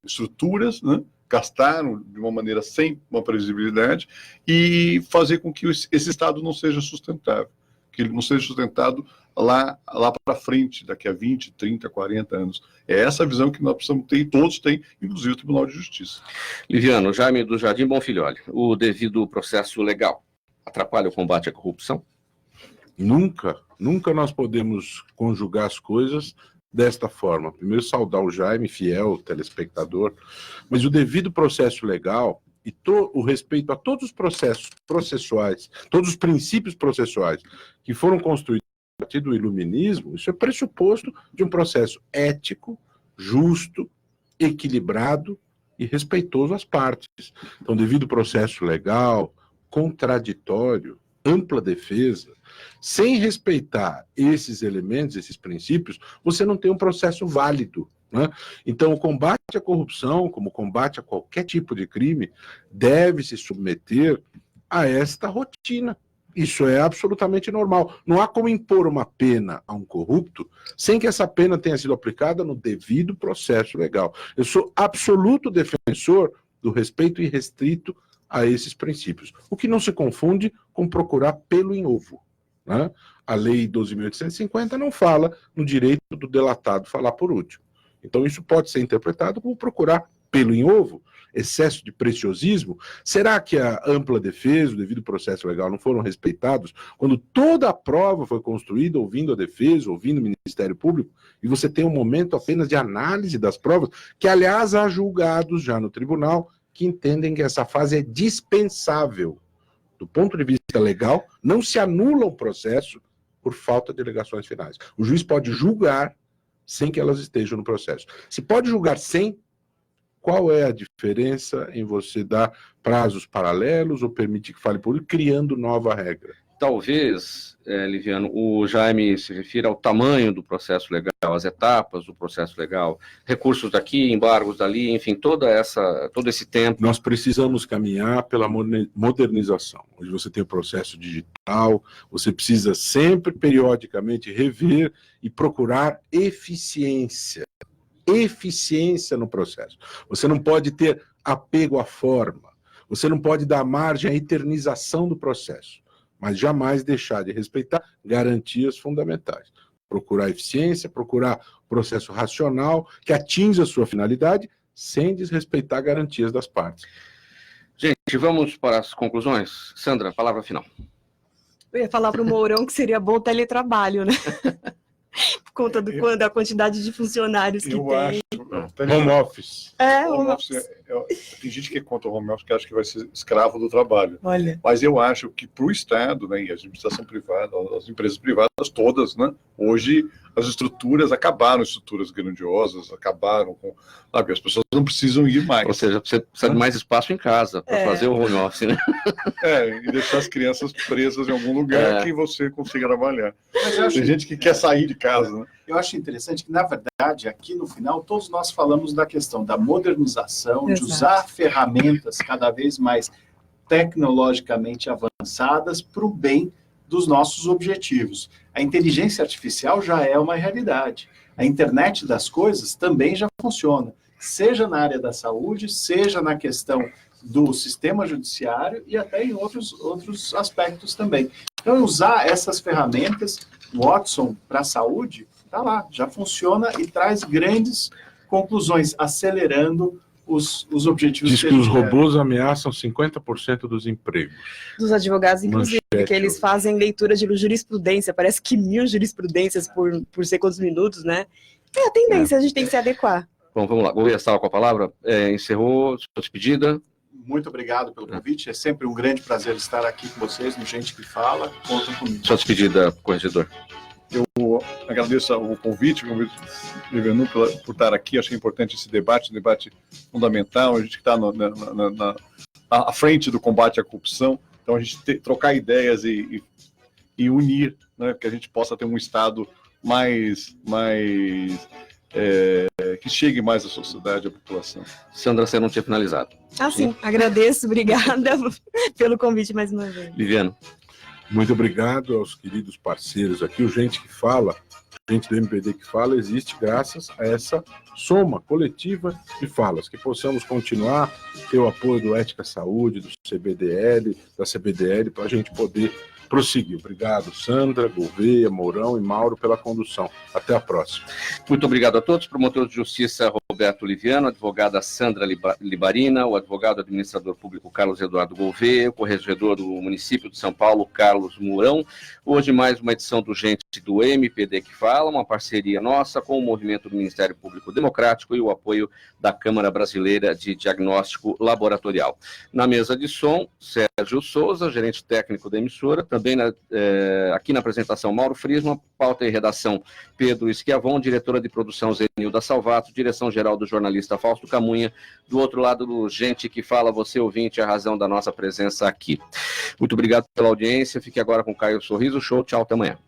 estruturas, né, gastar de uma maneira sem uma previsibilidade e fazer com que esse Estado não seja sustentável, que ele não seja sustentado lá para frente, daqui a 20, 30, 40 anos. É essa visão que nós precisamos ter, e todos têm, inclusive o Tribunal de Justiça. Liviano, Jaime do Jardim Bonfilholi, o devido processo legal atrapalha o combate à corrupção? Nunca nós podemos conjugar as coisas desta forma. Primeiro, saudar o Jaime, fiel telespectador, mas o devido processo legal e o respeito a todos os processos processuais, todos os princípios processuais que foram construídos a partir do iluminismo, isso é pressuposto de um processo ético, justo, equilibrado e respeitoso às partes. Então, devido processo legal, contraditório, ampla defesa, sem respeitar esses elementos, esses princípios, você não tem um processo válido, né? Então, o combate à corrupção, como o combate a qualquer tipo de crime, deve se submeter a esta rotina. Isso é absolutamente normal. Não há como impor uma pena a um corrupto sem que essa pena tenha sido aplicada no devido processo legal. Eu sou absoluto defensor do respeito irrestrito a esses princípios. O que não se confunde com procurar pelo em ovo, né? A Lei 12.850 não fala no direito do delatado falar por último. Então isso pode ser interpretado como procurar pelo em ovo, excesso de preciosismo. Será que a ampla defesa, o devido processo legal não foram respeitados quando toda a prova foi construída ouvindo a defesa, ouvindo o Ministério Público, e você tem um momento apenas de análise das provas, que aliás há julgados já no tribunal que entendem que essa fase é dispensável. Do ponto de vista legal, não se anula o processo por falta de alegações finais. O juiz pode julgar sem que elas estejam no processo. Se pode julgar sem, qual é a diferença em você dar prazos paralelos ou permitir que fale por ele, criando nova regra? Talvez, Liviano, o Jaime se refira ao tamanho do processo legal, as etapas do processo legal, recursos daqui, embargos dali, enfim, todo esse tempo. Nós precisamos caminhar pela modernização. Hoje você tem o processo digital, você precisa sempre, periodicamente, rever e procurar eficiência no processo. Você não pode ter apego à forma, você não pode dar margem à eternização do processo, mas jamais deixar de respeitar garantias fundamentais. Procurar eficiência, procurar processo racional que atinja a sua finalidade sem desrespeitar garantias das partes. Gente, vamos para as conclusões. Sandra, palavra final. Eu ia falar para o Mourão que seria bom teletrabalho, né? Por conta da quantidade de funcionários que Eu tem. acho. Home office. Home office tem gente que é contra o home office que acha que vai ser escravo do trabalho. Olha. Mas eu acho que para o Estado, né, e a administração privada, as empresas privadas todas, né, hoje as estruturas grandiosas, acabaram com... Sabe, as pessoas não precisam ir mais. Ou seja, você precisa de mais espaço em casa para fazer o home office, né? E deixar as crianças presas em algum lugar que você consiga trabalhar. Mas eu acho, Tem gente que quer sair de casa, né? eu acho interessante que, na verdade, aqui no final, todos nós falamos da questão da modernização, de usar ferramentas cada vez mais tecnologicamente avançadas para o bem dos nossos objetivos. A inteligência artificial já é uma realidade. A internet das coisas também já funciona, seja na área da saúde, seja na questão do sistema judiciário e até em outros aspectos também. Então, usar essas ferramentas, Watson, para a saúde, está lá, já funciona e traz grandes conclusões, acelerando os objetivos. Diz que os robôs ameaçam 50% dos empregos. Dos advogados, inclusive, Manchete. que eles fazem leitura de jurisprudência, parece que 1000 jurisprudências por sei quantos minutos, né? É a tendência, a gente tem que se adequar. Bom, vamos lá. Gouveia estava com a palavra. Encerrou sua despedida. Muito obrigado pelo convite, é sempre um grande prazer estar aqui com vocês, no Gente que Fala, contem comigo. Sua despedida, corregedor. Eu agradeço o convite, Liviano, por estar aqui. Achei importante esse debate, um debate fundamental. A gente está à frente do combate à corrupção, então a gente trocar ideias e unir, né, que a gente possa ter um Estado que chegue mais à sociedade, à população. Sandra, você não tinha finalizado. Sim, agradeço, obrigada pelo convite mais uma vez. Liviano. Muito obrigado aos queridos parceiros aqui. O Gente que Fala, gente do MPD que Fala, existe graças a essa soma coletiva de falas, que possamos continuar, ter o apoio do Ética Saúde, do CBDL, da CBDL, para a gente poder prosseguir. Obrigado, Sandra, Gouveia, Mourão e Mauro pela condução. Até a próxima. Muito obrigado a todos. Promotor de Justiça Roberto Liviano, advogada Sandra Libarina, o advogado administrador público Carlos Eduardo Gouveia, o corregedor do município de São Paulo, Carlos Mourão. Hoje mais uma edição do Gente do MPD que Fala, uma parceria nossa com o movimento do Ministério Público Democrático e o apoio da Câmara Brasileira de Diagnóstico Laboratorial. Na mesa de som, Sérgio Souza, gerente técnico da emissora, também aqui na apresentação Mauro Frisman, pauta e redação Pedro Schiavon, diretora de produção Zenilda Salvato, direção-geral do jornalista Fausto Camunha, do outro lado do Gente que Fala, você ouvinte, a razão da nossa presença aqui. Muito obrigado pela audiência, fique agora com Caio Sorriso, show, tchau, até amanhã.